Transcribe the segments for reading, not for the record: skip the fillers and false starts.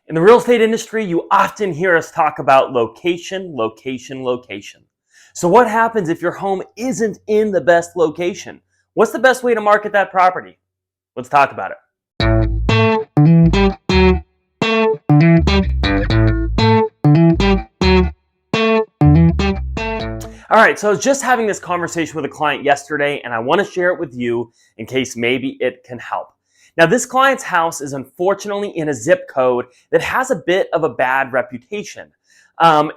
In the real estate industry, you often hear us talk about location, location, location. So what happens if your home isn't in the best location? What's the best way to market that property? Let's talk about it. All right, so I was just having this conversation with a client yesterday, and I want to share it with you in case maybe it can help. Now, this client's house is unfortunately in a zip code that has a bit of a bad reputation.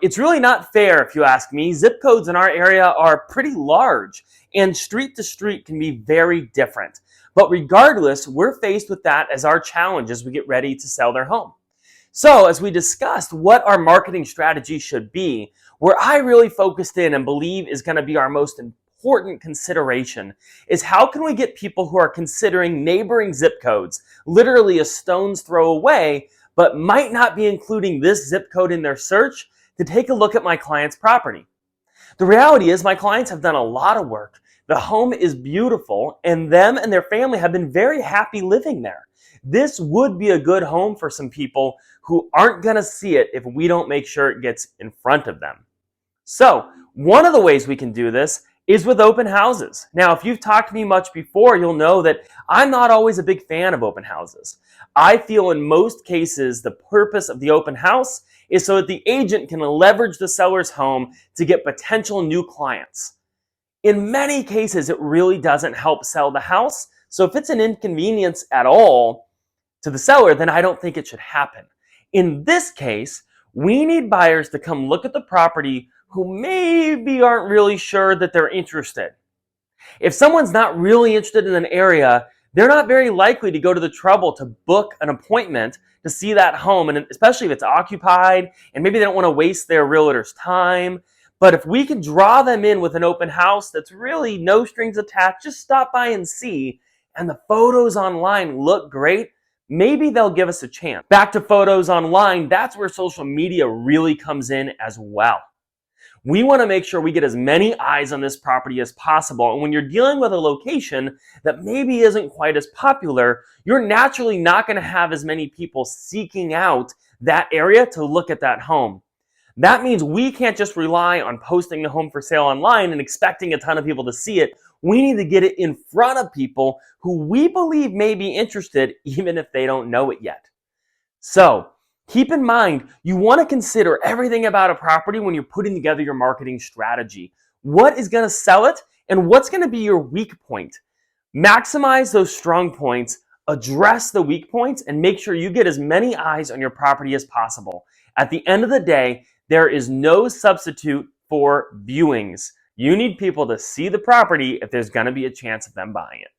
It's really not fair, if you ask me. Zip codes in our area are pretty large, and street to street can be very different. But regardless, we're faced with that as our challenge as we get ready to sell their home. So, as we discussed what our marketing strategy should be, where I really focused in and believe is going to be our most important consideration is how can we get people who are considering neighboring zip codes, literally a stone's throw away, but might not be including this zip code in their search, to take a look at my client's property. The reality is my clients have done a lot of work. The home is beautiful, and them and their family have been very happy living there. This would be a good home for some people who aren't going to see it if we don't make sure it gets in front of them. So, one of the ways we can do this is with open houses. Now, if you've talked to me much before, you'll know that I'm not always a big fan of open houses. I feel in most cases the purpose of the open house is so that the agent can leverage the seller's home to get potential new clients. In many cases, it really doesn't help sell the house. So if it's an inconvenience at all to the seller, then I don't think it should happen. In this case, we need buyers to come look at the property who maybe aren't really sure that they're interested. If someone's not really interested in an area, they're not very likely to go to the trouble to book an appointment to see that home, and especially if it's occupied, and maybe they don't want to waste their realtor's time. But if we can draw them in with an open house that's really no strings attached, just stop by and see, and the photos online look great, maybe they'll give us a chance. Back to photos online, that's where social media really comes in as well. We want to make sure we get as many eyes on this property as possible. And when you're dealing with a location that maybe isn't quite as popular, you're naturally not going to have as many people seeking out that area to look at that home. That means we can't just rely on posting the home for sale online and expecting a ton of people to see it. We need to get it in front of people who we believe may be interested, even if they don't know it yet. So, keep in mind, you want to consider everything about a property when you're putting together your marketing strategy. What is going to sell it and what's going to be your weak point? Maximize those strong points, address the weak points, and make sure you get as many eyes on your property as possible. At the end of the day, there is no substitute for viewings. You need people to see the property if there's going to be a chance of them buying it.